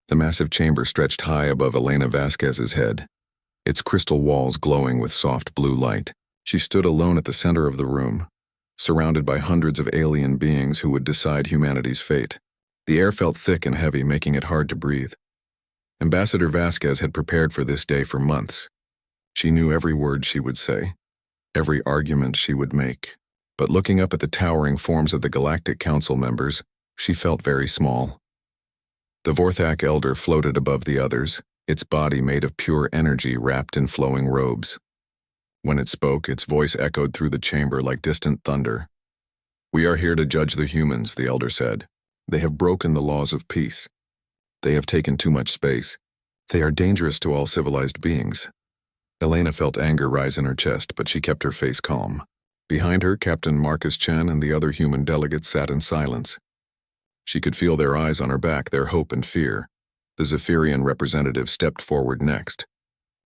The massive chamber stretched high above Elena Vasquez's head, its crystal walls glowing with soft blue light. She stood alone at the center of the room, surrounded by hundreds of alien beings who would decide humanity's fate. The air felt thick and heavy, making it hard to breathe. Ambassador Vasquez had prepared for this day for months. She knew every word she would say, every argument she would make. But looking up at the towering forms of the Galactic Council members, she felt very small. The Vorthak Elder floated above the others, its body made of pure energy wrapped in flowing robes. When it spoke, its voice echoed through the chamber like distant thunder. "We are here to judge the humans," the Elder said. "They have broken the laws of peace. They have taken too much space. They are dangerous to all civilized beings." Elena felt anger rise in her chest, but she kept her face calm. Behind her, Captain Marcus Chen and the other human delegates sat in silence. She could feel their eyes on her back, their hope and fear. The Zephyrian representative stepped forward next.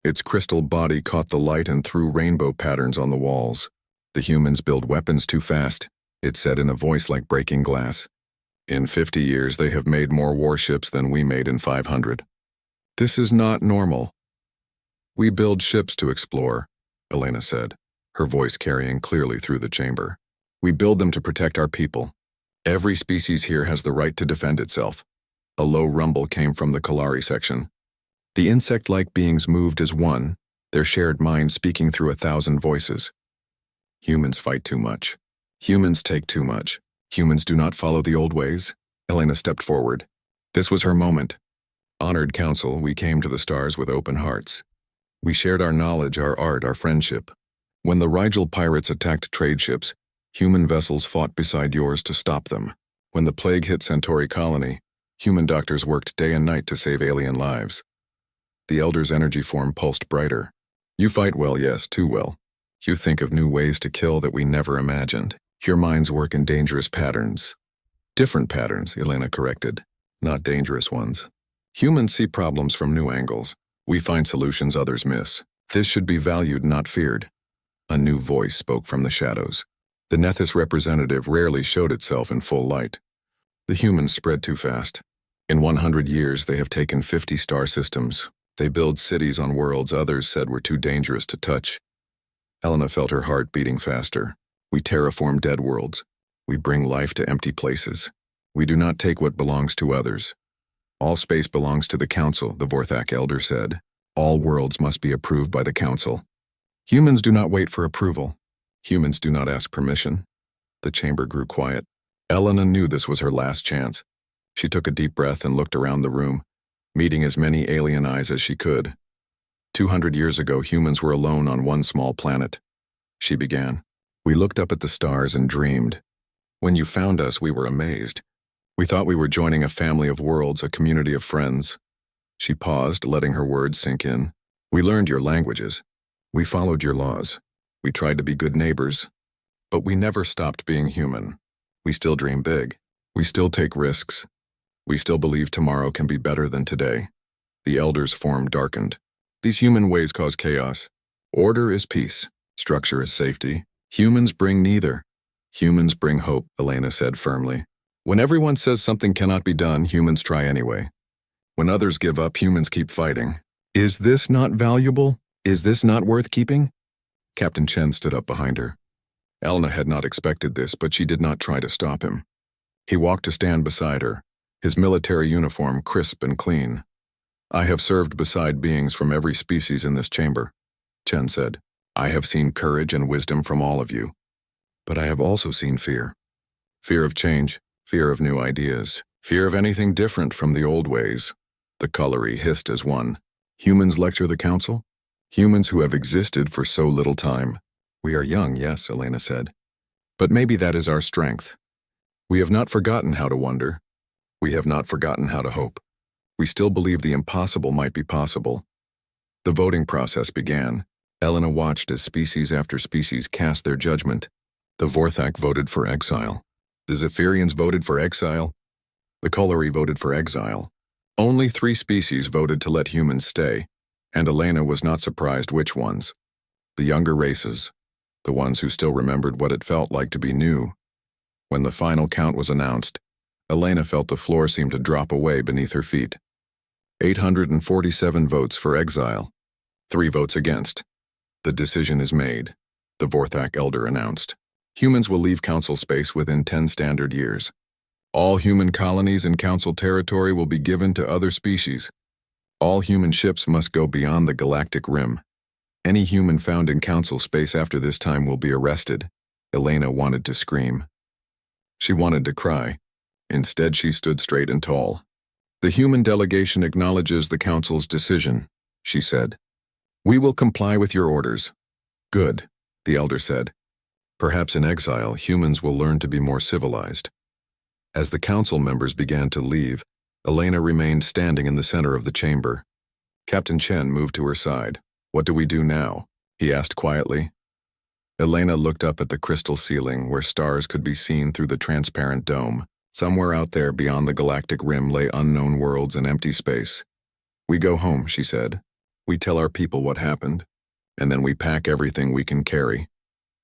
Its crystal body caught the light and threw rainbow patterns on the walls. "The humans build weapons too fast," it said in a voice like breaking glass. "In 50 years, they have made more warships than we made in 500. This is not normal." "We build ships to explore," Elena said, her voice carrying clearly through the chamber. "We build them to protect our people. Every species here has the right to defend itself." A low rumble came from the Kalari section. The insect-like beings moved as one, their shared mind speaking through 1,000 voices. "Humans fight too much. Humans take too much. Humans do not follow the old ways." Elena stepped forward. This was her moment. "Honored Council, we came to the stars with open hearts. We shared our knowledge, our art, our friendship. When the Rigel pirates attacked trade ships, human vessels fought beside yours to stop them. When the plague hit Centauri colony, human doctors worked day and night to save alien lives." The Elder's energy form pulsed brighter. "You fight well, yes, too well. You think of new ways to kill that we never imagined. Your minds work in dangerous patterns." "Different patterns," Elena corrected, "not dangerous ones. Humans see problems from new angles. We find solutions others miss. This should be valued, not feared." A new voice spoke from the shadows. The Nethys representative rarely showed itself in full light. "The humans spread too fast. In 100 years, they have taken 50 star systems. They build cities on worlds others said were too dangerous to touch." Elena felt her heart beating faster. "We terraform dead worlds. We bring life to empty places. We do not take what belongs to others. All space belongs to the Council," the Vorthak Elder said. "All worlds must be approved by the Council. Humans do not wait for approval. Humans do not ask permission." The chamber grew quiet. Elena knew this was her last chance. She took a deep breath and looked around the room, meeting as many alien eyes as she could. 200 years ago, humans were alone on one small planet. She began. "We looked up at the stars and dreamed. When you found us, we were amazed. We thought we were joining a family of worlds, a community of friends." She paused, letting her words sink in. "We learned your languages. We followed your laws. We tried to be good neighbors. But we never stopped being human. We still dream big. We still take risks. We still believe tomorrow can be better than today." The Elder's form darkened. "These human ways cause chaos. Order is peace. Structure is safety. Humans bring neither. Humans bring hope," Elena said firmly. "When everyone says something cannot be done, humans try anyway. When others give up, humans keep fighting. Is this not valuable? Is this not worth keeping?" Captain Chen stood up behind her. Elena had not expected this, but she did not try to stop him. He walked to stand beside her, his military uniform crisp and clean. "I have served beside beings from every species in this chamber," Chen said. "I have seen courage and wisdom from all of you. But I have also seen fear. Fear of change, fear of new ideas, fear of anything different from the old ways." The Kalari hissed as one. "Humans lecture the Council? Humans who have existed for so little time." "We are young, yes," Elena said. "But maybe that is our strength. We have not forgotten how to wonder. We have not forgotten how to hope. We still believe the impossible might be possible." The voting process began. Elena watched as species after species cast their judgment. The Vorthak voted for exile. The Zephyrians voted for exile. The Kalari voted for exile. Only 3 species voted to let humans stay, and Elena was not surprised which ones. The younger races, the ones who still remembered what it felt like to be new. When the final count was announced, Elena felt the floor seem to drop away beneath her feet. 847 votes for exile. 3 votes against. The decision is made, the Vorthak Elder announced. Humans will leave Council space within 10 standard years. All human colonies in Council territory will be given to other species. All human ships must go beyond the galactic rim. Any human found in Council space after this time will be arrested. Elena wanted to scream. She wanted to cry. Instead, she stood straight and tall. The human delegation acknowledges the Council's decision, she said. We will comply with your orders. Good, the Elder said. Perhaps in exile, humans will learn to be more civilized. As the Council members began to leave, Elena remained standing in the center of the chamber. Captain Chen moved to her side. What do we do now? He asked quietly. Elena looked up at the crystal ceiling where stars could be seen through the transparent dome. Somewhere out there beyond the galactic rim lay unknown worlds and empty space. We go home, she said. We tell our people what happened, and then we pack everything we can carry.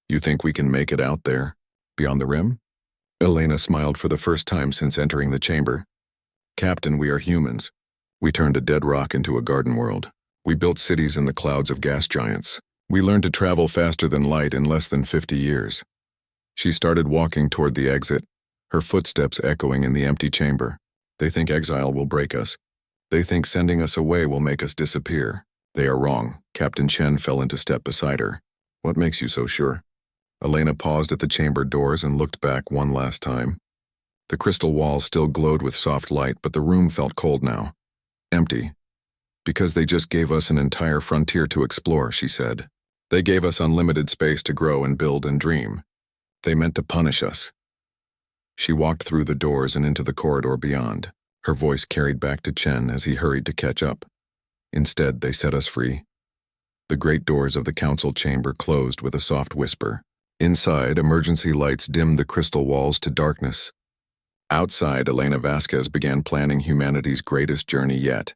You think we can make it out there, beyond the rim? Elena smiled for the first time since entering the chamber. Captain, we are humans. We turned a dead rock into a garden world. We built cities in the clouds of gas giants. We learned to travel faster than light in less than 50 years. She started walking toward the exit, her footsteps echoing in the empty chamber. They think exile will break us. They think sending us away will make us disappear. They are wrong. Captain Chen fell into step beside her. What makes you so sure? Elena paused at the chamber doors and looked back one last time. The crystal walls still glowed with soft light, but the room felt cold now. Empty. Because they just gave us an entire frontier to explore, she said. They gave us unlimited space to grow and build and dream. They meant to punish us. She walked through the doors and into the corridor beyond. Her voice carried back to Chen as he hurried to catch up. Instead, they set us free. The great doors of the council chamber closed with a soft whisper. Inside, emergency lights dimmed the crystal walls to darkness. Outside, Elena Vasquez began planning humanity's greatest journey yet.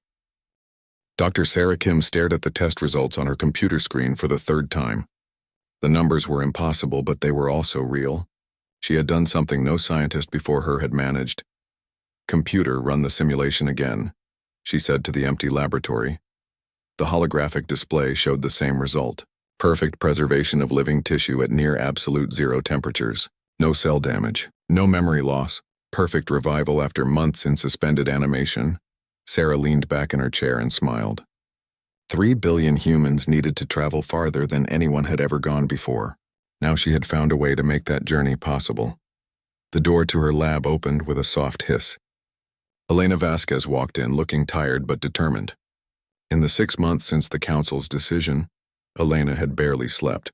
Dr. Sarah Kim stared at the test results on her computer screen for the 3rd time. The numbers were impossible, but they were also real. She had done something no scientist before her had managed. Computer, run the simulation again, she said to the empty laboratory. The holographic display showed the same result. Perfect preservation of living tissue at near absolute zero temperatures. No cell damage, no memory loss. Perfect revival after months in suspended animation. Sarah leaned back in her chair and smiled. 3 billion humans needed to travel farther than anyone had ever gone before. Now she had found a way to make that journey possible. The door to her lab opened with a soft hiss. Elena Vasquez walked in, looking tired but determined. In the 6 months since the council's decision, Elena had barely slept.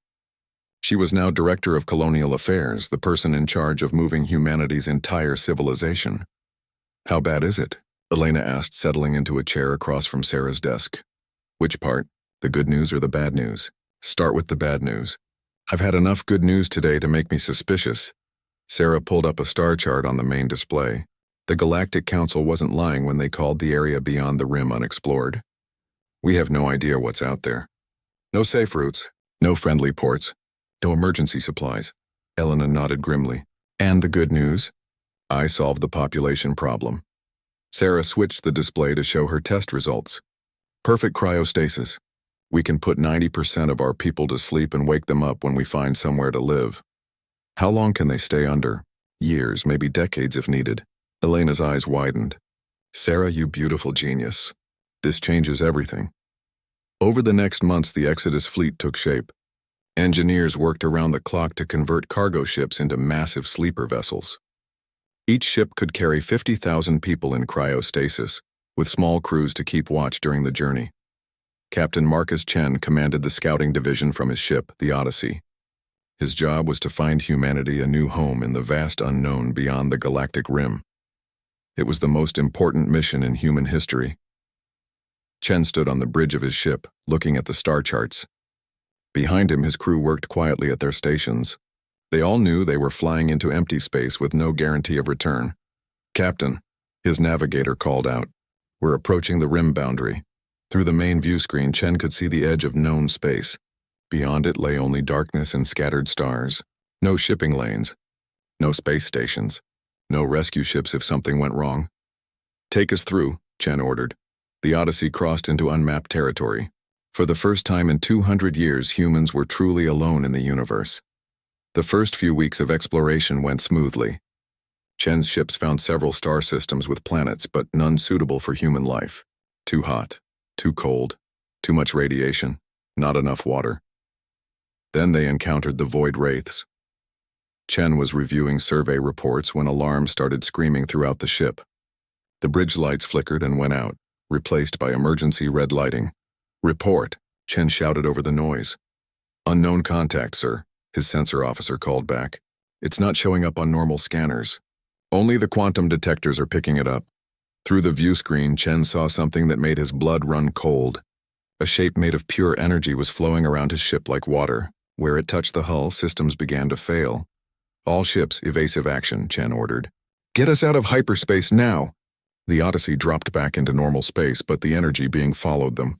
She was now Director of Colonial Affairs, the person in charge of moving humanity's entire civilization. How bad is it? Elena asked, settling into a chair across from Sarah's desk. Which part? The good news or the bad news? Start with the bad news. I've had enough good news today to make me suspicious. Sarah pulled up a star chart on the main display. The Galactic Council wasn't lying when they called the area beyond the rim unexplored. We have no idea what's out there. No safe routes, no friendly ports, no emergency supplies. Elena nodded grimly. And the good news? I solved the population problem. Sarah switched the display to show her test results. Perfect cryostasis. We can put 90% of our people to sleep and wake them up when we find somewhere to live. How long can they stay under? Years, maybe decades if needed. Elena's eyes widened. Sarah, you beautiful genius. This changes everything. Over the next months, the Exodus fleet took shape. Engineers worked around the clock to convert cargo ships into massive sleeper vessels. Each ship could carry 50,000 people in cryostasis, with small crews to keep watch during the journey. Captain Marcus Chen commanded the scouting division from his ship, the Odyssey. His job was to find humanity a new home in the vast unknown beyond the galactic rim. It was the most important mission in human history. Chen stood on the bridge of his ship, looking at the star charts. Behind him, his crew worked quietly at their stations. They all knew they were flying into empty space with no guarantee of return. Captain, his navigator called out. We're approaching the rim boundary. Through the main view screen, Chen could see the edge of known space. Beyond it lay only darkness and scattered stars. No shipping lanes. No space stations. No rescue ships if something went wrong. Take us through, Chen ordered. The Odyssey crossed into unmapped territory. For the first time in 200 years, humans were truly alone in the universe. The first few weeks of exploration went smoothly. Chen's ships found several star systems with planets, but none suitable for human life. Too hot, too cold, too much radiation, not enough water. Then they encountered the Void Wraiths. Chen was reviewing survey reports when alarms started screaming throughout the ship. The bridge lights flickered and went out, replaced by emergency red lighting. "Report," Chen shouted over the noise. "Unknown contact, sir," his sensor officer called back. "It's not showing up on normal scanners. Only the quantum detectors are picking it up." Through the view screen, Chen saw something that made his blood run cold. A shape made of pure energy was flowing around his ship like water. Where it touched the hull, systems began to fail. "All ships, evasive action," Chen ordered. "Get us out of hyperspace now!" The Odyssey dropped back into normal space, but the energy being followed them.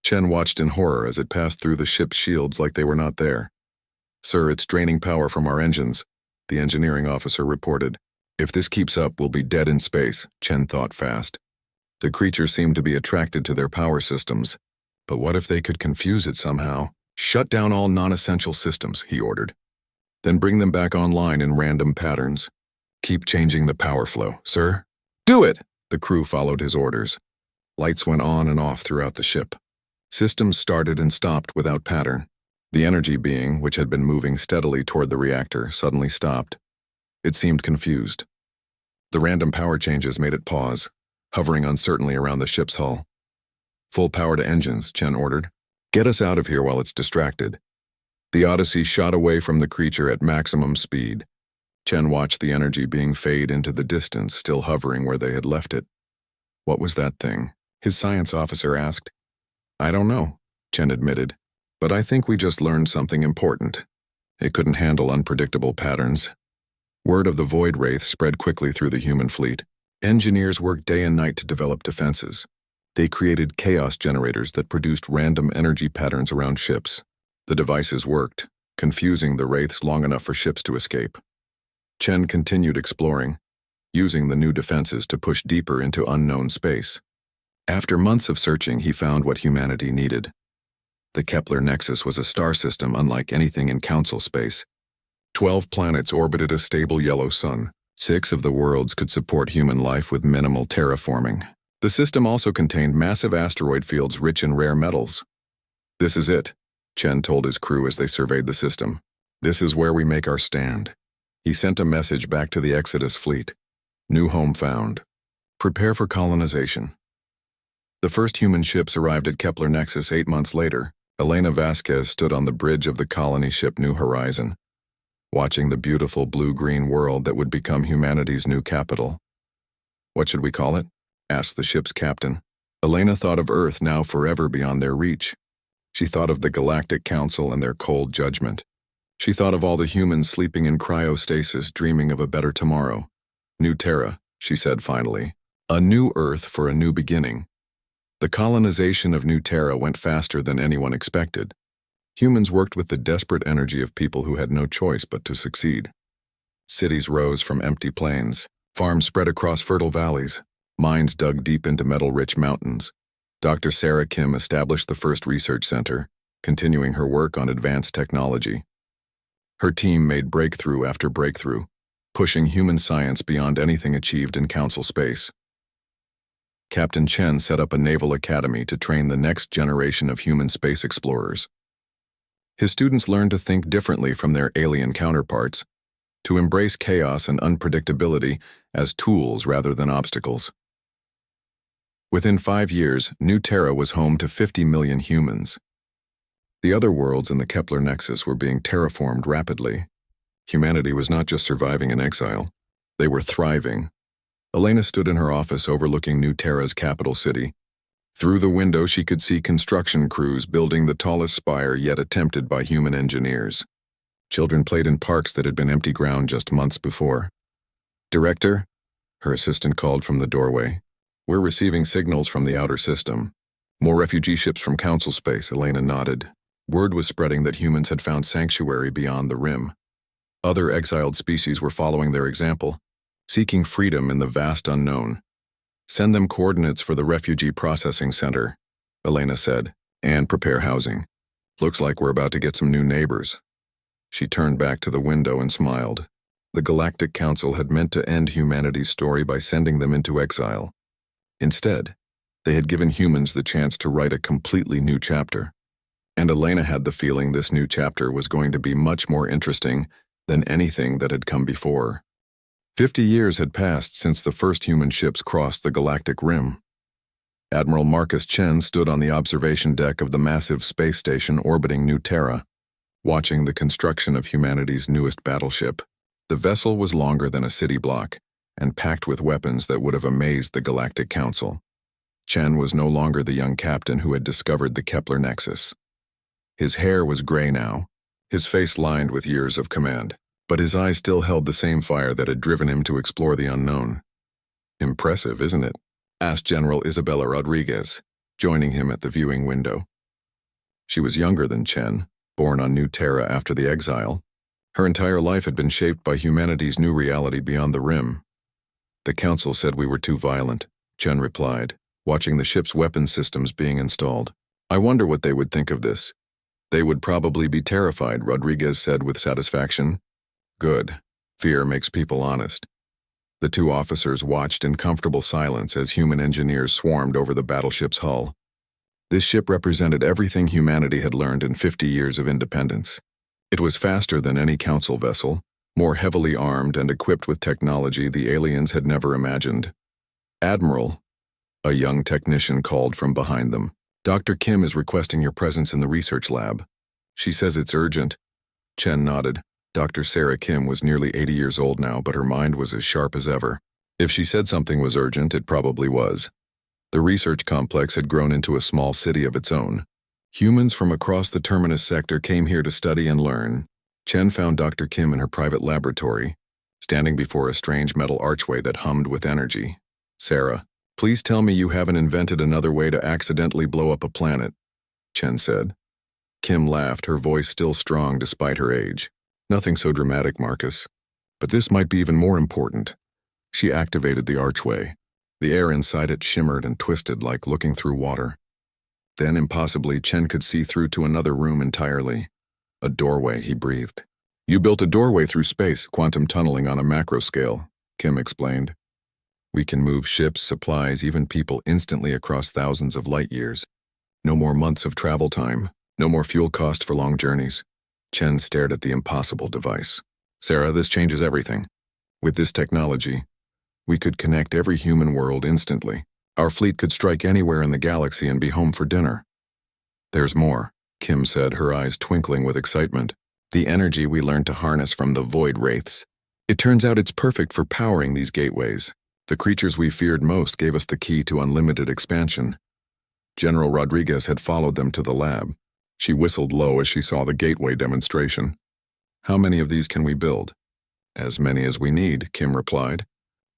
Chen watched in horror as it passed through the ship's shields like they were not there. "Sir, it's draining power from our engines," the engineering officer reported. "If this keeps up, we'll be dead in space," Chen thought fast. The creatures seemed to be attracted to their power systems. But what if they could confuse it somehow? "Shut down all non-essential systems," he ordered. "Then bring them back online in random patterns. Keep changing the power flow, sir." "Do it!" The crew followed his orders. Lights went on and off throughout the ship. Systems started and stopped without pattern. The energy being, which had been moving steadily toward the reactor, suddenly stopped. It seemed confused. The random power changes made it pause, hovering uncertainly around the ship's hull. "Full power to engines," Chen ordered. "Get us out of here while it's distracted." The Odyssey shot away from the creature at maximum speed. Chen watched the energy being fade into the distance, still hovering where they had left it. "What was that thing?" his science officer asked. "I don't know," Chen admitted, "but I think we just learned something important. It couldn't handle unpredictable patterns." Word of the Void Wraith spread quickly through the human fleet. Engineers worked day and night to develop defenses. They created chaos generators that produced random energy patterns around ships. The devices worked, confusing the wraiths long enough for ships to escape. Chen continued exploring, using the new defenses to push deeper into unknown space. After months of searching, he found what humanity needed. The Kepler Nexus was a star system unlike anything in Council space. 12 planets orbited a stable yellow sun. 6 of the worlds could support human life with minimal terraforming. The system also contained massive asteroid fields rich in rare metals. "This is it," Chen told his crew as they surveyed the system. "This is where we make our stand." He sent a message back to the Exodus fleet. "New home found. Prepare for colonization." The first human ships arrived at Kepler Nexus 8 months later. Elena Vasquez stood on the bridge of the colony ship New Horizon, watching the beautiful blue-green world that would become humanity's new capital. "What should we call it?" asked the ship's captain. Elena thought of Earth now forever beyond their reach. She thought of the Galactic Council and their cold judgment. She thought of all the humans sleeping in cryostasis, dreaming of a better tomorrow. "New Terra," she said finally. "A new Earth for a new beginning." The colonization of New Terra went faster than anyone expected. Humans worked with the desperate energy of people who had no choice but to succeed. Cities rose from empty plains. Farms spread across fertile valleys. Mines dug deep into metal-rich mountains. Dr. Sarah Kim established the first research center, continuing her work on advanced technology. Her team made breakthrough after breakthrough, pushing human science beyond anything achieved in Council space. Captain Chen set up a naval academy to train the next generation of human space explorers. His students learned to think differently from their alien counterparts, to embrace chaos and unpredictability as tools rather than obstacles. Within 5 years, New Terra was home to 50 million humans. The other worlds in the Kepler Nexus were being terraformed rapidly. Humanity was not just surviving in exile, they were thriving. Elena stood in her office overlooking New Terra's capital city. Through the window she could see construction crews building the tallest spire yet attempted by human engineers. Children played in parks that had been empty ground just months before. "Director," her assistant called from the doorway. "We're receiving signals from the outer system. More refugee ships from Council space," Elena nodded. Word was spreading that humans had found sanctuary beyond the rim. Other exiled species were following their example, seeking freedom in the vast unknown. Send them coordinates for the refugee processing center, Elena said, and prepare housing. Looks like we're about to get some new neighbors. She turned back to the window and smiled. The Galactic Council had meant to end humanity's story by sending them into exile. Instead, they had given humans the chance to write a completely new chapter. And Elena had the feeling this new chapter was going to be much more interesting than anything that had come before. 50 years had passed since the first human ships crossed the galactic rim. Admiral Marcus Chen stood on the observation deck of the massive space station orbiting New Terra, watching the construction of humanity's newest battleship. The vessel was longer than a city block and packed with weapons that would have amazed the Galactic Council. Chen was no longer the young captain who had discovered the Kepler Nexus. His hair was gray now, his face lined with years of command, but his eyes still held the same fire that had driven him to explore the unknown. "Impressive, isn't it?" asked General Isabella Rodriguez, joining him at the viewing window. She was younger than Chen, born on New Terra after the exile. Her entire life had been shaped by humanity's new reality beyond the rim. "The council said we were too violent," Chen replied, watching the ship's weapon systems being installed. "I wonder what they would think of this." "They would probably be terrified," Rodriguez said with satisfaction. "Good. Fear makes people honest." The two officers watched in comfortable silence as human engineers swarmed over the battleship's hull. This ship represented everything humanity had learned in 50 years of independence. It was faster than any council vessel, more heavily armed and equipped with technology the aliens had never imagined. "Admiral," a young technician called from behind them, "Dr. Kim is requesting your presence in the research lab. She says it's urgent." Chen nodded. Dr. Sarah Kim was nearly 80 years old now, but her mind was as sharp as ever. If she said something was urgent, it probably was. The research complex had grown into a small city of its own. Humans from across the Terminus sector came here to study and learn. Chen found Dr. Kim in her private laboratory, standing before a strange metal archway that hummed with energy. "Sarah, please tell me you haven't invented another way to accidentally blow up a planet," Chen said. Kim laughed, her voice still strong despite her age. "Nothing so dramatic, Marcus. But this might be even more important." She activated the archway. The air inside it shimmered and twisted like looking through water. Then, impossibly, Chen could see through to another room entirely. "A doorway," he breathed. "You built a doorway through space, quantum tunneling on a macro scale," Kim explained. "We can move ships, supplies, even people instantly across thousands of light years. No more months of travel time, no more fuel cost for long journeys." Chen stared at the impossible device. "Sarah, this changes everything. With this technology, we could connect every human world instantly. Our fleet could strike anywhere in the galaxy and be home for dinner." "There's more," Kim said, her eyes twinkling with excitement. "The energy we learned to harness from the void wraiths. It turns out it's perfect for powering these gateways. The creatures we feared most gave us the key to unlimited expansion." General Rodriguez had followed them to the lab. She whistled low as she saw the gateway demonstration. "How many of these can we build?" "As many as we need," Kim replied.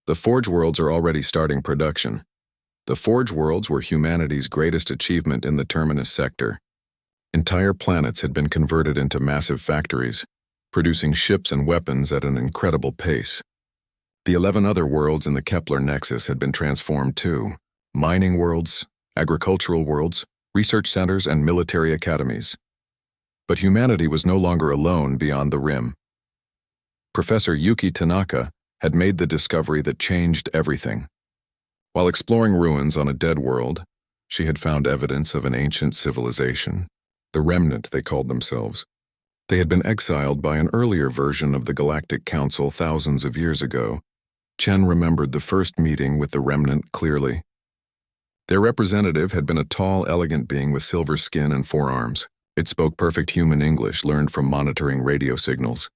"The Forge Worlds are already starting production." The Forge Worlds were humanity's greatest achievement in the Terminus sector. Entire planets had been converted into massive factories, producing ships and weapons at an incredible pace. The 11 other worlds in the Kepler Nexus had been transformed too: mining worlds, agricultural worlds, research centers, and military academies. But humanity was no longer alone beyond the rim. Professor Yuki Tanaka had made the discovery that changed everything. While exploring ruins on a dead world, she had found evidence of an ancient civilization. The Remnant, they called themselves. They had been exiled by an earlier version of the Galactic Council thousands of years ago. Chen remembered the first meeting with the Remnant clearly. Their representative had been a tall, elegant being with silver skin and forearms. It spoke perfect human English learned from monitoring radio signals.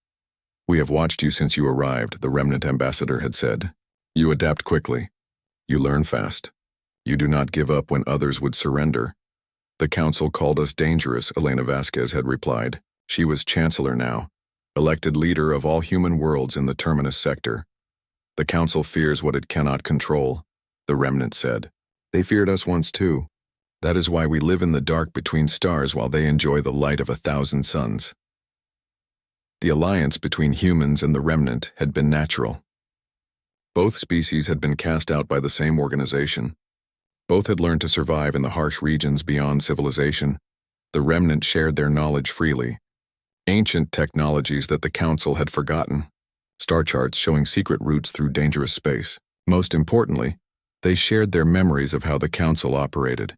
"We have watched you since you arrived," the Remnant ambassador had said. "You adapt quickly. You learn fast. You do not give up when others would surrender." "The council called us dangerous," Elena Vasquez had replied. She was chancellor now, elected leader of all human worlds in the Terminus sector. "The council fears what it cannot control," the Remnant said. "They feared us once too. That is why we live in the dark between stars while they enjoy the light of 1,000 suns." The alliance between humans and the Remnant had been natural. Both species had been cast out by the same organization. Both had learned to survive in the harsh regions beyond civilization. The remnant shared their knowledge freely. Ancient technologies that the Council had forgotten. Star charts showing secret routes through dangerous space. Most importantly, they shared their memories of how the Council operated.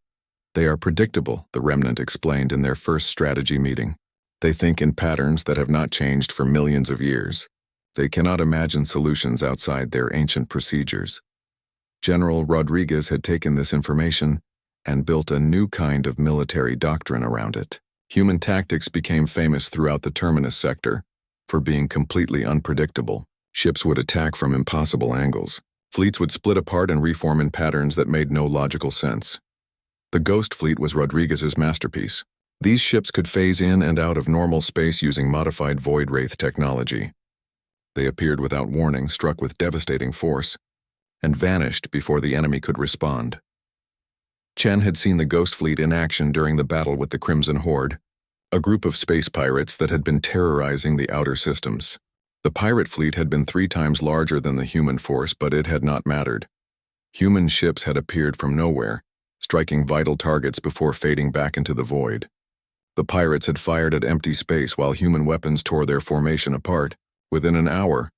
They are predictable, the remnant explained in their first strategy meeting. They think in patterns that have not changed for millions of years. They cannot imagine solutions outside their ancient procedures. General Rodriguez had taken this information and built a new kind of military doctrine around it. Human tactics became famous throughout the Terminus sector for being completely unpredictable. Ships would attack from impossible angles. Fleets would split apart and reform in patterns that made no logical sense. The Ghost Fleet was Rodriguez's masterpiece. These ships could phase in and out of normal space using modified void wraith technology. They appeared without warning, struck with devastating force, and vanished before the enemy could respond. Chen had seen the Ghost Fleet in action during the battle with the Crimson Horde, a group of space pirates that had been terrorizing the outer systems. The pirate fleet had been 3 times larger than the human force, but it had not mattered. Human ships had appeared from nowhere, striking vital targets before fading back into the void. The pirates had fired at empty space while human weapons tore their formation apart. Within an hour,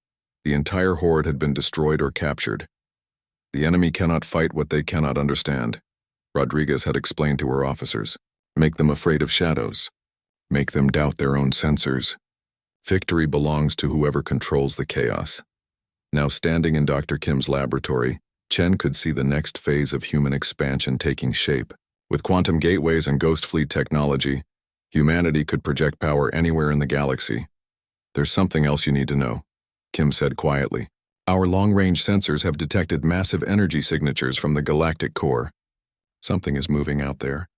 the entire horde had been destroyed or captured. The enemy cannot fight what they cannot understand, Rodriguez had explained to her officers. Make them afraid of shadows. Make them doubt their own sensors. Victory belongs to whoever controls the chaos. Now standing in Dr. Kim's laboratory, Chen could see the next phase of human expansion taking shape. With quantum gateways and Ghost Fleet technology, humanity could project power anywhere in the galaxy. There's something else you need to know, Kim said quietly. Our long-range sensors have detected massive energy signatures from the galactic core. Something is moving out there.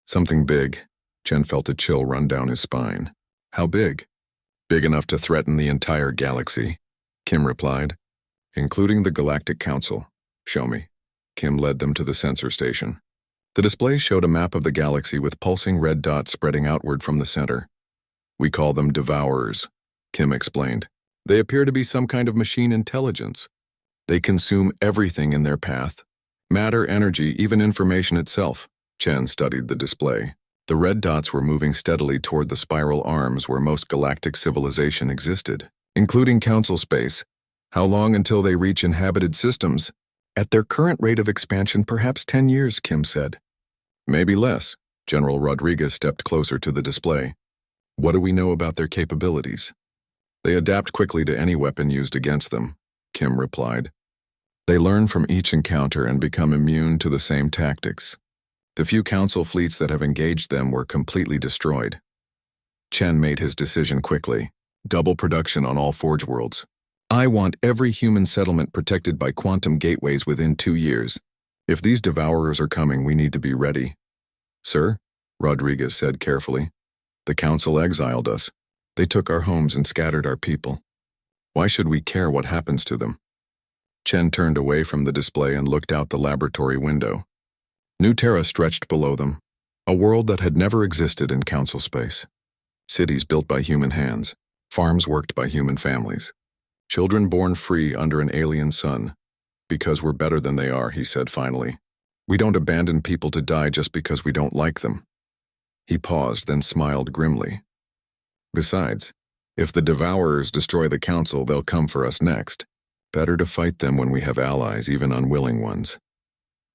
Something big. Chen felt a chill run down his spine. How big? Big enough to threaten the entire galaxy, Kim replied. Including the Galactic Council. Show me. Kim led them to the sensor station. The display showed a map of the galaxy with pulsing red dots spreading outward from the center. We call them Devourers, Kim explained. They appear to be some kind of machine intelligence. They consume everything in their path. Matter, energy, even information itself. Chen studied the display. The red dots were moving steadily toward the spiral arms where most galactic civilization existed, including council space. How long until they reach inhabited systems? At their current rate of expansion, perhaps 10 years, Kim said. Maybe less. General Rodriguez stepped closer to the display. What do we know about their capabilities? They adapt quickly to any weapon used against them, Kim replied. They learn from each encounter and become immune to the same tactics. The few council fleets that have engaged them were completely destroyed. Chen made his decision quickly. Double production on all Forge worlds. I want every human settlement protected by quantum gateways within 2 years. If these Devourers are coming, we need to be ready. Sir, Rodriguez said carefully, the council exiled us. They took our homes and scattered our people. Why should we care what happens to them? Chen turned away from the display and looked out the laboratory window. New Terra stretched below them, a world that had never existed in council space. Cities built by human hands, farms worked by human families. Children born free under an alien sun. Because we're better than they are, he said finally. We don't abandon people to die just because we don't like them. He paused, then smiled grimly. Besides, if the Devourers destroy the council, they'll come for us next. Better to fight them when we have allies, even unwilling ones.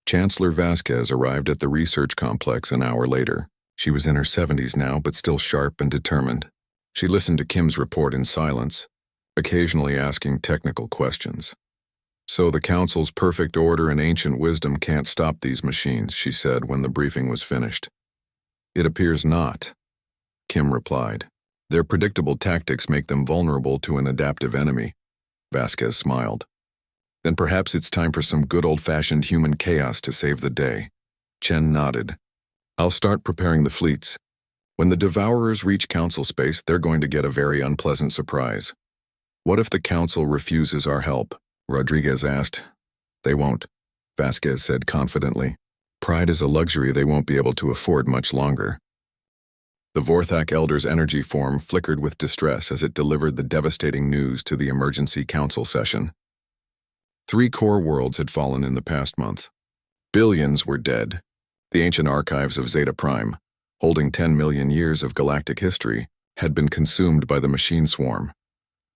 Chancellor Vasquez arrived at the research complex an hour later. She was in her 70s now, but still sharp and determined. She listened to Kim's report in silence, occasionally asking technical questions. So the Council's perfect order and ancient wisdom can't stop these machines, she said when the briefing was finished. It appears not, Kim replied. Their predictable tactics make them vulnerable to an adaptive enemy. Vasquez smiled. Then perhaps it's time for some good old-fashioned human chaos to save the day. Chen nodded. I'll start preparing the fleets. When the Devourers reach Council space, they're going to get a very unpleasant surprise. What if the Council refuses our help? Rodriguez asked. They won't, Vasquez said confidently. Pride is a luxury they won't be able to afford much longer. The Vorthak Elder's energy form flickered with distress as it delivered the devastating news to the emergency council session. 3 core worlds had fallen in the past month. Billions were dead. The ancient archives of Zeta Prime, holding 10 million years of galactic history, had been consumed by the machine swarm.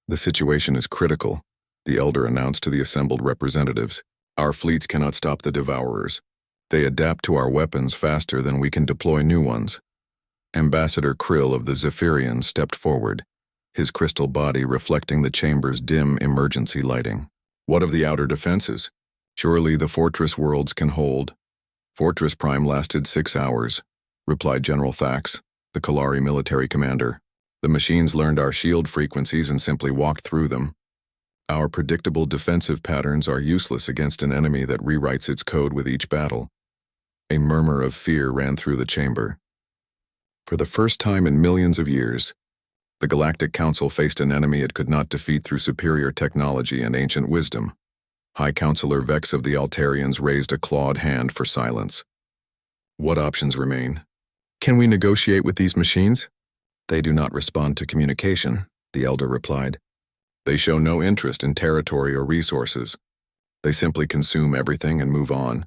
The situation is critical, the Elder announced to the assembled representatives. Our fleets cannot stop the Devourers. They adapt to our weapons faster than we can deploy new ones. Ambassador Krill of the Zephyrian stepped forward, his crystal body reflecting the chamber's dim emergency lighting. What of the outer defenses? Surely the fortress worlds can hold. Fortress Prime lasted 6 hours, replied General Thax, the Kalari military commander. The machines learned our shield frequencies and simply walked through them. Our predictable defensive patterns are useless against an enemy that rewrites its code with each battle. A murmur of fear ran through the chamber. For the first time in millions of years, the Galactic Council faced an enemy it could not defeat through superior technology and ancient wisdom. High Counselor Vex of the Altarians raised a clawed hand for silence. What options remain? Can we negotiate with these machines? They do not respond to communication, the Elder replied. They show no interest in territory or resources. They simply consume everything and move on.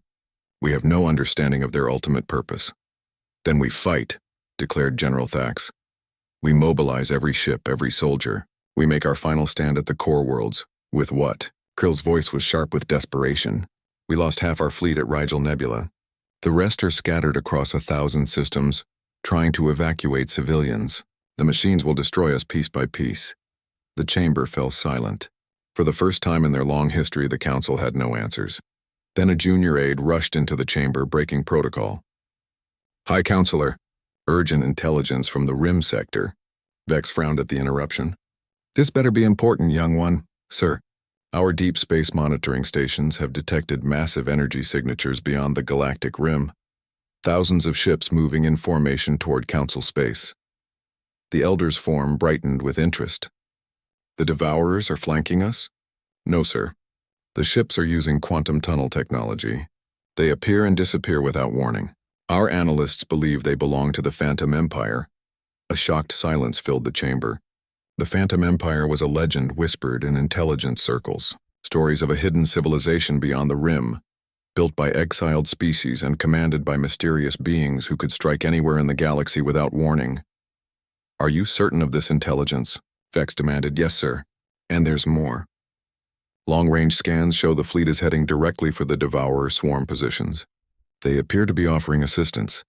We have no understanding of their ultimate purpose. Then we fight, declared General Thax. We mobilize every ship, every soldier. We make our final stand at the core worlds. With what? Krill's voice was sharp with desperation. We lost half our fleet at Rigel Nebula. The rest are scattered across 1,000 systems, trying to evacuate civilians. The machines will destroy us piece by piece. The chamber fell silent. For the first time in their long history, the council had no answers. Then a junior aide rushed into the chamber, breaking protocol. High Counselor, urgent intelligence from the Rim sector. Vex frowned at the interruption. This better be important, young one. Sir, our deep space monitoring stations have detected massive energy signatures beyond the galactic rim. Thousands of ships moving in formation toward Council space. The Elder's form brightened with interest. The Devourers are flanking us? No, sir. The ships are using quantum tunnel technology. They appear and disappear without warning. Our analysts believe they belong to the Phantom Empire. A shocked silence filled the chamber. The Phantom Empire was a legend whispered in intelligence circles. Stories of a hidden civilization beyond the rim, built by exiled species and commanded by mysterious beings who could strike anywhere in the galaxy without warning. Are you certain of this intelligence? Vex demanded. Yes, sir. And there's more. Long-range scans show the fleet is heading directly for the Devourer swarm positions. They appear to be offering assistance.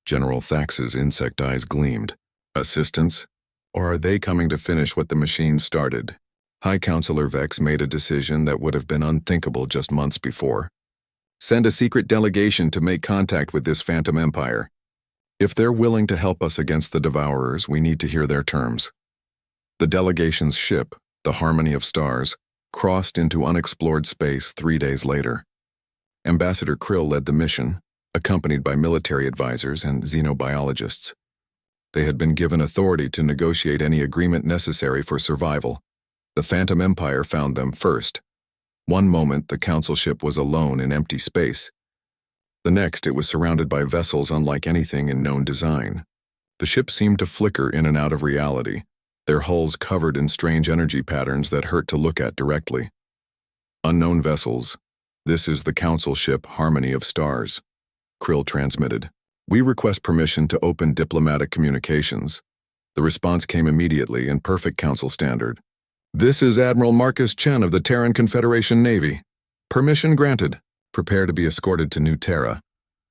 General Thax's insect eyes gleamed. Assistance? Or are they coming to finish what the machines started? High Counselor Vex made a decision that would have been unthinkable just months before. Send a secret delegation to make contact with this Phantom Empire. If they're willing to help us against the Devourers, we need to hear their terms. The delegation's ship, the Harmony of Stars, crossed into unexplored space 3 days later. Ambassador Krill led the mission, accompanied by military advisors and xenobiologists. They had been given authority to negotiate any agreement necessary for survival. The Phantom Empire found them first. One moment, the Council ship was alone in empty space. The next, it was surrounded by vessels unlike anything in known design. The ships seemed to flicker in and out of reality, their hulls covered in strange energy patterns that hurt to look at directly. Unknown vessels. This is the Council ship Harmony of Stars. Krill transmitted. We request permission to open diplomatic communications. The response came immediately in perfect Council standard. This is Admiral Marcus Chen of the Terran Confederation Navy. Permission granted. Prepare to be escorted to New Terra.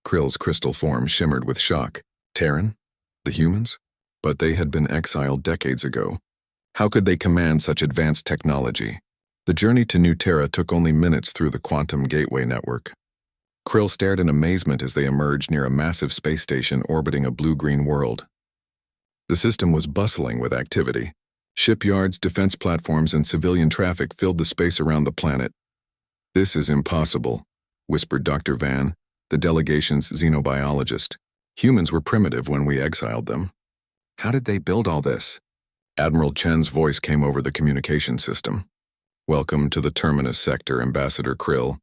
Krill's crystal form shimmered with shock. Terran? The humans? But they had been exiled decades ago. How could they command such advanced technology? The journey to New Terra took only minutes through the quantum gateway network. Krill stared in amazement as they emerged near a massive space station orbiting a blue-green world. The system was bustling with activity. Shipyards, defense platforms, and civilian traffic filled the space around the planet. This is impossible, whispered Dr. Van, the delegation's xenobiologist. Humans were primitive when we exiled them. How did they build all this? Admiral Chen's voice came over the communication system. Welcome to the Terminus Sector, Ambassador Krill.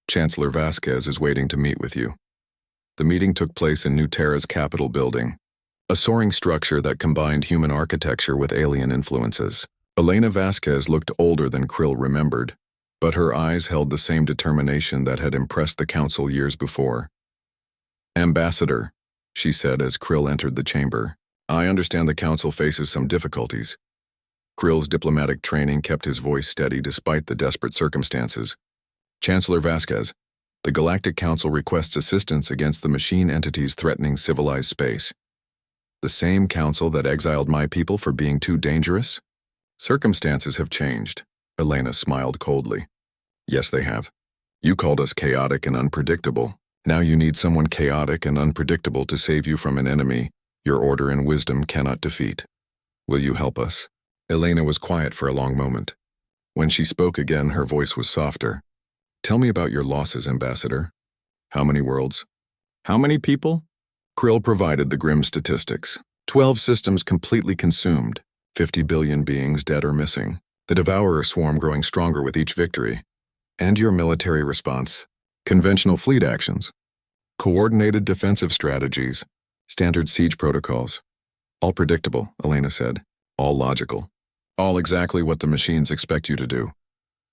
Chancellor Vasquez is waiting to meet with you. The meeting took place in New Terra's Capitol building, a soaring structure that combined human architecture with alien influences. Elena Vasquez looked older than Krill remembered. but her eyes held the same determination that had impressed the council years before. "Ambassador," she said as Krill entered the chamber, "I understand the council faces some difficulties." Krill's diplomatic training kept his voice steady despite the desperate circumstances. "Chancellor Vasquez, the Galactic Council requests assistance against the machine entities threatening civilized space. The same council that exiled my people for being too dangerous? Circumstances have changed." Elena smiled coldly. "Yes, they have. You called us chaotic and unpredictable. Now you need someone chaotic and unpredictable to save you from an enemy your order and wisdom cannot defeat. Will you help us?" Elena was quiet for a long moment. When she spoke again, her voice was softer. "Tell me about your losses, Ambassador. How many worlds? How many people?" Krill provided the grim statistics. 12 systems completely consumed, 50 billion beings dead or missing, the Devourer swarm growing stronger with each victory. "And your military response? Conventional fleet actions, coordinated defensive strategies, standard siege protocols. All predictable," Elena said. "All logical. All exactly what the machines expect you to do."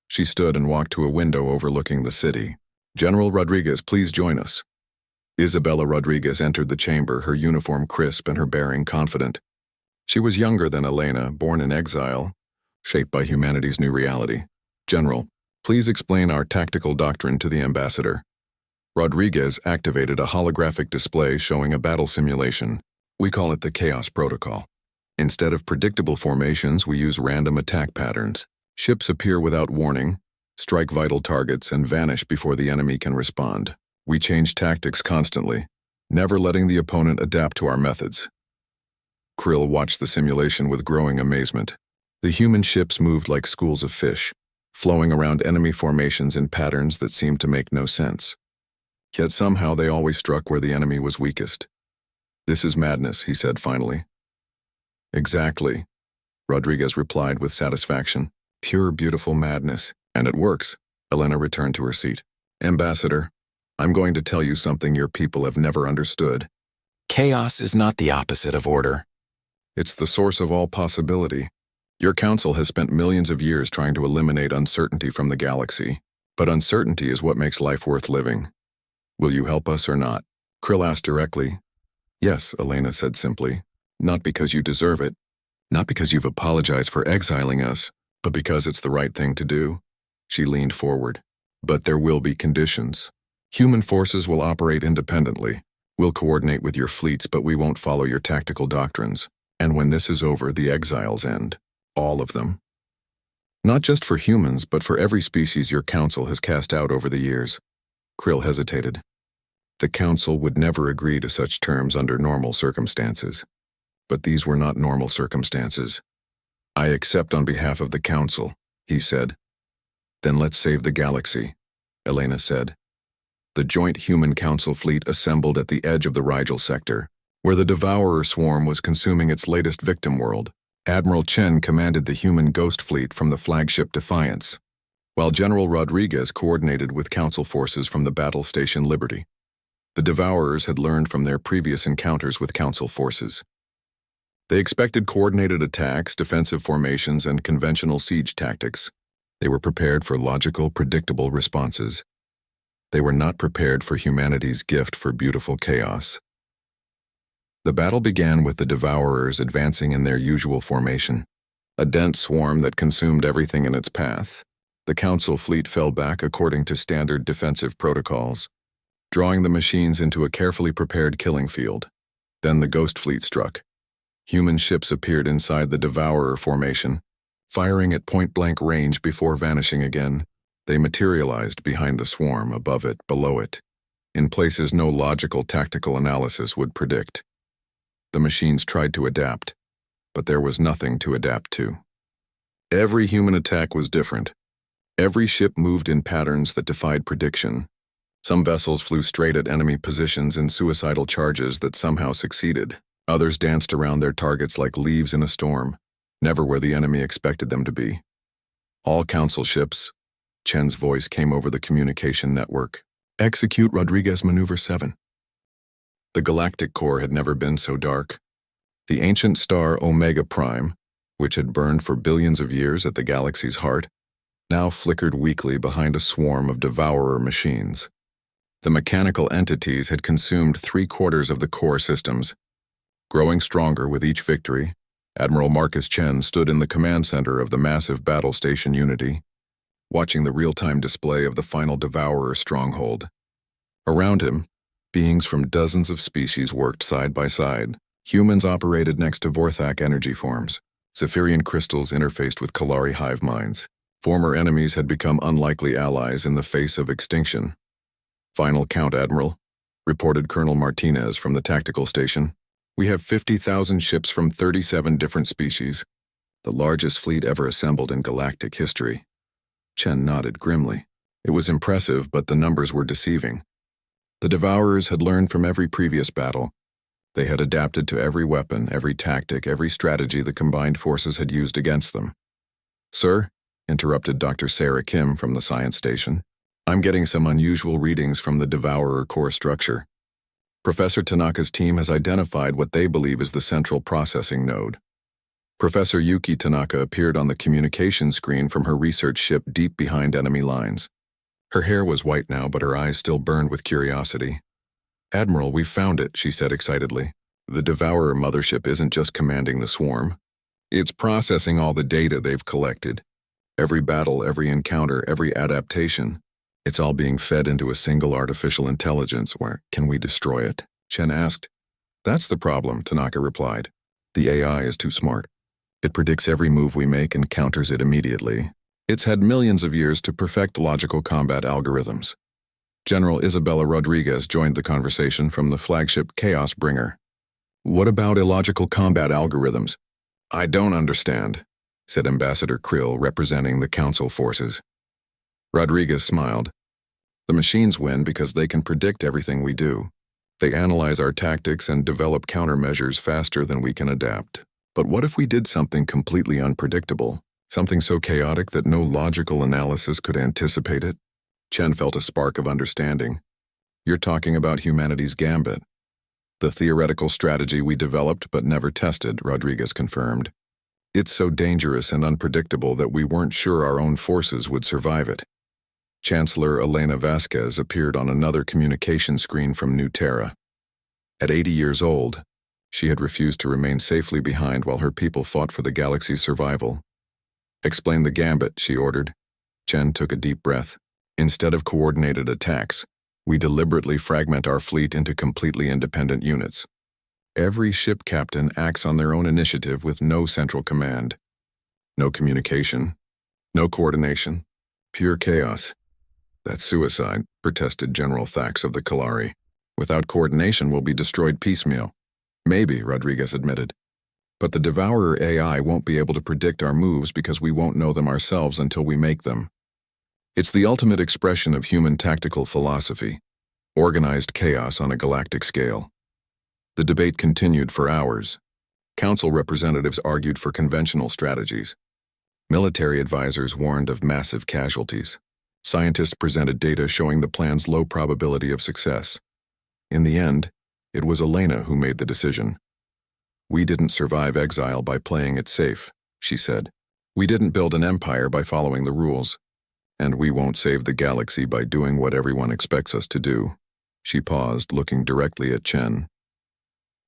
She stood and walked to a window overlooking the city. "General Rodriguez, please join us." Isabella Rodriguez entered the chamber, her uniform crisp and her bearing confident. She was younger than Elena, born in exile, shaped by humanity's new reality. "General, please explain our tactical doctrine to the ambassador." Rodriguez activated a holographic display showing a battle simulation. "We call it the Chaos Protocol. Instead of predictable formations, we use random attack patterns. Ships appear without warning, strike vital targets, and vanish before the enemy can respond. We change tactics constantly, never letting the opponent adapt to our methods." Krill watched the simulation with growing amazement. The human ships moved like schools of fish, flowing around enemy formations in patterns that seemed to make no sense. Yet somehow they always struck where the enemy was weakest. "This is madness," he said finally. "Exactly," Rodriguez replied with satisfaction. "Pure, beautiful madness. And it works." Elena returned to her seat. "Ambassador, I'm going to tell you something your people have never understood. Chaos is not the opposite of order. It's the source of all possibility. Your council has spent millions of years trying to eliminate uncertainty from the galaxy, but uncertainty is what makes life worth living. Will you help us or not?" Krill asked directly. "Yes," Elena said simply. "Not because you deserve it, not because you've apologized for exiling us, but because it's the right thing to do." She leaned forward. "But there will be conditions. Human forces will operate independently. We'll coordinate with your fleets, but we won't follow your tactical doctrines. And when this is over, the exiles end. All of them. Not just for humans, but for every species your council has cast out over the years." Krill hesitated. The council would never agree to such terms under normal circumstances. But these were not normal circumstances. "I accept on behalf of the council," he said. "Then let's save the galaxy," Elena said. The joint human council fleet assembled at the edge of the Rigel sector, where the Devourer swarm was consuming its latest victim world. Admiral Chen commanded the human ghost fleet from the flagship Defiance, while General Rodriguez coordinated with council forces from the battle station Liberty. The Devourers had learned from their previous encounters with council forces. They expected coordinated attacks, defensive formations, and conventional siege tactics. They were prepared for logical, predictable responses. They were not prepared for humanity's gift for beautiful chaos. The battle began with the Devourers advancing in their usual formation, a dense swarm that consumed everything in its path. The Council fleet fell back according to standard defensive protocols, drawing the machines into a carefully prepared killing field. Then the Ghost fleet struck. Human ships appeared inside the Devourer formation, firing at point-blank range before vanishing again. They materialized behind the swarm, above it, below it, in places no logical tactical analysis would predict. The machines tried to adapt, but there was nothing to adapt to. Every human attack was different. Every ship moved in patterns that defied prediction. Some vessels flew straight at enemy positions in suicidal charges that somehow succeeded. Others danced around their targets like leaves in a storm, never where the enemy expected them to be. All council ships, Chen's voice came over the communication network. Execute Rodriguez Maneuver 7. The galactic core had never been so dark. The ancient star Omega Prime, which had burned for billions of years at the galaxy's heart, now flickered weakly behind a swarm of devourer machines. The mechanical entities had consumed 3/4 of the core systems. Growing stronger with each victory, Admiral Marcus Chen stood in the command center of the massive battle station Unity, watching the real-time display of the final devourer stronghold. Around him, beings from dozens of species worked side by side. Humans operated next to Vorthak energy forms. Zephyrian crystals interfaced with Kalari hive minds. Former enemies had become unlikely allies in the face of extinction. "Final count, Admiral," reported Colonel Martinez from the tactical station. "We have 50,000 ships from 37 different species, the largest fleet ever assembled in galactic history." Chen nodded grimly. It was impressive, but the numbers were deceiving. The Devourers had learned from every previous battle. They had adapted to every weapon, every tactic, every strategy the combined forces had used against them. "Sir," interrupted Dr. Sarah Kim from the science station, "I'm getting some unusual readings from the Devourer core structure. Professor Tanaka's team has identified what they believe is the central processing node." Professor Yuki Tanaka appeared on the communication screen from her research ship deep behind enemy lines. Her hair was white now, but her eyes still burned with curiosity. "Admiral, we've found it," she said excitedly. "The Devourer mothership isn't just commanding the swarm. It's processing all the data they've collected. Every battle, every encounter, every adaptation. It's all being fed into a single artificial intelligence. Where can we destroy it?" Chen asked. "That's the problem," Tanaka replied. "The AI is too smart. It predicts every move we make and counters it immediately. It's had millions of years to perfect logical combat algorithms." General Isabella Rodriguez joined the conversation from the flagship Chaos Bringer. "What about illogical combat algorithms?" "I don't understand," said Ambassador Krill, representing the Council forces. Rodriguez smiled. "The machines win because they can predict everything we do. They analyze our tactics and develop countermeasures faster than we can adapt. But what if we did something completely unpredictable? Something so chaotic that no logical analysis could anticipate it?" Chen felt a spark of understanding. "You're talking about humanity's gambit. The theoretical strategy we developed but never tested," Rodriguez confirmed. "It's so dangerous and unpredictable that we weren't sure our own forces would survive it." Chancellor Elena Vasquez appeared on another communication screen from New Terra. At 80 years old, she had refused to remain safely behind while her people fought for the galaxy's survival. "Explain the gambit," she ordered. Chen took a deep breath. "Instead of coordinated attacks, we deliberately fragment our fleet into completely independent units. Every ship captain acts on their own initiative with no central command. No communication, no coordination, pure chaos." "That's suicide," protested General Thax of the Kalari. "Without coordination, we'll be destroyed piecemeal." "Maybe," Rodriguez admitted. "But the Devourer AI won't be able to predict our moves because we won't know them ourselves until we make them. It's the ultimate expression of human tactical philosophy, organized chaos on a galactic scale." The debate continued for hours. Council representatives argued for conventional strategies. Military advisors warned of massive casualties. Scientists presented data showing the plan's low probability of success. In the end, it was Elena who made the decision. "We didn't survive exile by playing it safe," she said. "We didn't build an empire by following the rules. And we won't save the galaxy by doing what everyone expects us to do." She paused, looking directly at Chen.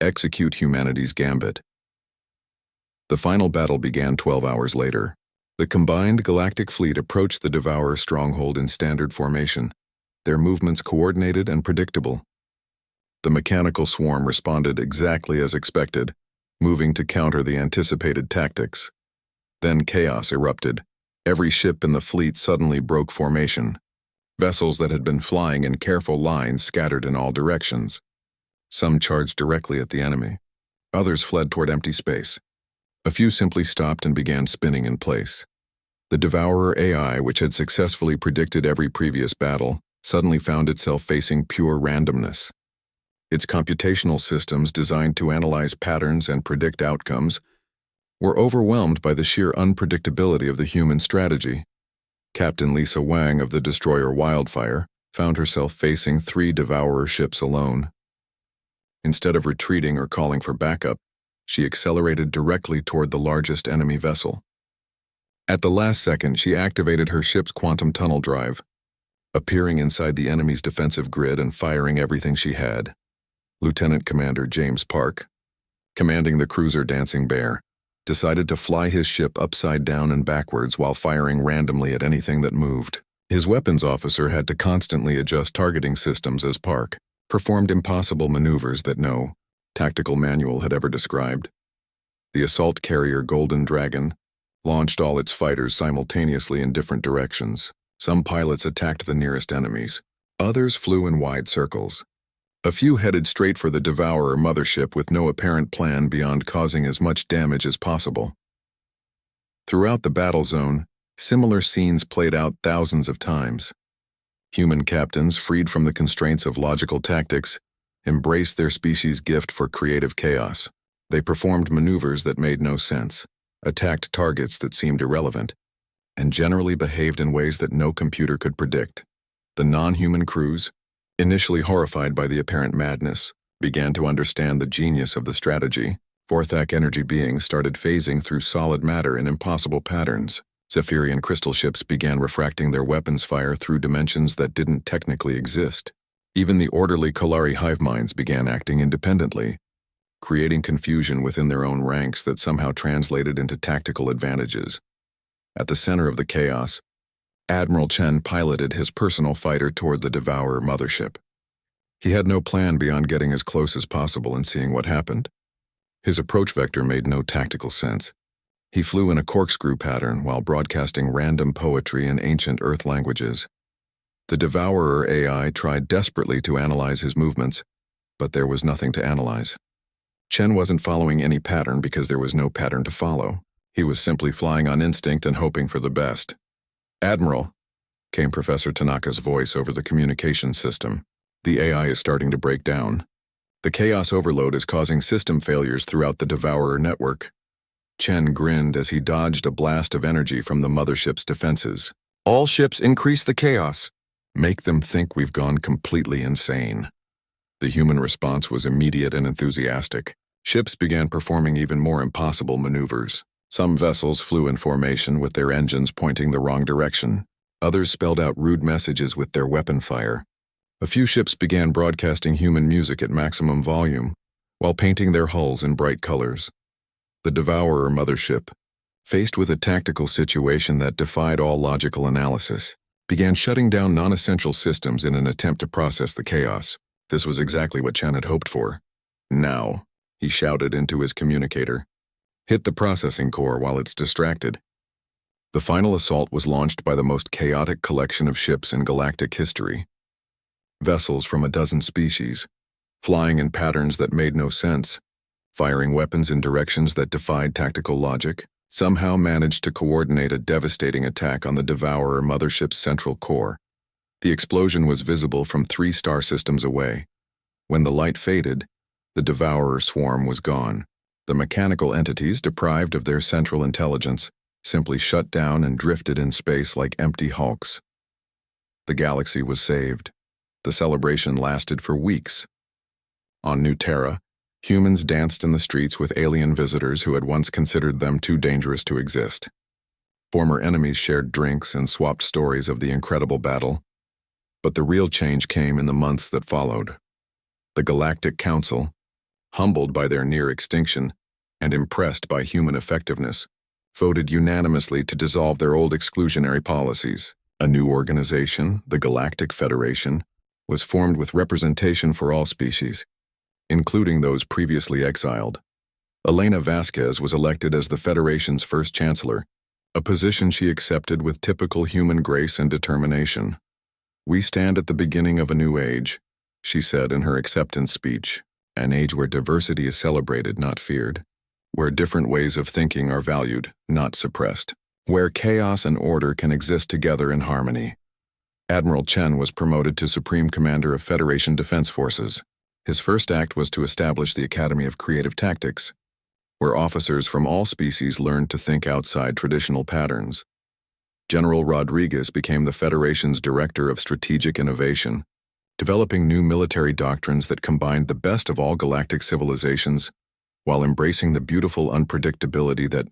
"Execute humanity's gambit." The final battle began 12 hours later. The combined galactic fleet approached the Devourer stronghold in standard formation, their movements coordinated and predictable. The mechanical swarm responded exactly as expected, moving to counter the anticipated tactics. Then chaos erupted. Every ship in the fleet suddenly broke formation. Vessels that had been flying in careful lines scattered in all directions. Some charged directly at the enemy. Others fled toward empty space. A few simply stopped and began spinning in place. The Devourer AI, which had successfully predicted every previous battle, suddenly found itself facing pure randomness. Its computational systems, designed to analyze patterns and predict outcomes, were overwhelmed by the sheer unpredictability of the human strategy. Captain Lisa Wang of the destroyer Wildfire found herself facing 3 Devourer ships alone. Instead of retreating or calling for backup, she accelerated directly toward the largest enemy vessel. At the last second, she activated her ship's quantum tunnel drive, appearing inside the enemy's defensive grid and firing everything she had. Lieutenant Commander James Park, commanding the cruiser Dancing Bear, decided to fly his ship upside down and backwards while firing randomly at anything that moved. His weapons officer had to constantly adjust targeting systems as Park performed impossible maneuvers that no tactical manual had ever described. The assault carrier Golden Dragon launched all its fighters simultaneously in different directions. Some pilots attacked the nearest enemies. Others flew in wide circles. A few headed straight for the Devourer mothership with no apparent plan beyond causing as much damage as possible. Throughout the battle zone, similar scenes played out thousands of times. Human captains, freed from the constraints of logical tactics, embraced their species' gift for creative chaos. They performed maneuvers that made no sense, attacked targets that seemed irrelevant, and generally behaved in ways that no computer could predict. The non-human crews, initially horrified by the apparent madness, began to understand the genius of the strategy. Fourthak energy beings started phasing through solid matter in impossible patterns. Zephyrian crystal ships began refracting their weapons fire through dimensions that didn't technically exist. Even the orderly Kolari hive minds began acting independently, creating confusion within their own ranks that somehow translated into tactical advantages. At the center of the chaos, Admiral Chen piloted his personal fighter toward the Devourer mothership. He had no plan beyond getting as close as possible and seeing what happened. His approach vector made no tactical sense. He flew in a corkscrew pattern while broadcasting random poetry in ancient Earth languages. The Devourer AI tried desperately to analyze his movements, but there was nothing to analyze. Chen wasn't following any pattern because there was no pattern to follow. He was simply flying on instinct and hoping for the best. "Admiral," came Professor Tanaka's voice over the communication system. "The AI is starting to break down. The chaos overload is causing system failures throughout the Devourer network." Chen grinned as he dodged a blast of energy from the mothership's defenses. "All ships increase the chaos. Make them think we've gone completely insane." The human response was immediate and enthusiastic. Ships began performing even more impossible maneuvers. Some vessels flew in formation with their engines pointing the wrong direction. Others spelled out rude messages with their weapon fire. A few ships began broadcasting human music at maximum volume, while painting their hulls in bright colors. The Devourer mothership, faced with a tactical situation that defied all logical analysis, began shutting down non-essential systems in an attempt to process the chaos. This was exactly what Chen had hoped for. "Now," he shouted into his communicator. "Hit the processing core while it's distracted." The final assault was launched by the most chaotic collection of ships in galactic history. Vessels from a dozen species, flying in patterns that made no sense, firing weapons in directions that defied tactical logic, somehow managed to coordinate a devastating attack on the Devourer mothership's central core. The explosion was visible from 3 star systems away. When the light faded, the Devourer swarm was gone. The mechanical entities, deprived of their central intelligence, simply shut down and drifted in space like empty hulks. The galaxy was saved. The celebration lasted for weeks. On New Terra, humans danced in the streets with alien visitors who had once considered them too dangerous to exist. Former enemies shared drinks and swapped stories of the incredible battle. But the real change came in the months that followed. The Galactic Council, humbled by their near extinction and impressed by human effectiveness, voted unanimously to dissolve their old exclusionary policies. A new organization, the Galactic Federation, was formed with representation for all species, including those previously exiled. Elena Vasquez was elected as the Federation's first chancellor, a position she accepted with typical human grace and determination. "We stand at the beginning of a new age," she said in her acceptance speech, "an age where diversity is celebrated, not feared, where different ways of thinking are valued, not suppressed, where chaos and order can exist together in harmony." Admiral Chen was promoted to Supreme Commander of Federation Defense Forces. His first act was to establish the Academy of Creative Tactics, where officers from all species learned to think outside traditional patterns. General Rodriguez became the Federation's Director of Strategic Innovation, developing new military doctrines that combined the best of all galactic civilizations while embracing the beautiful unpredictability that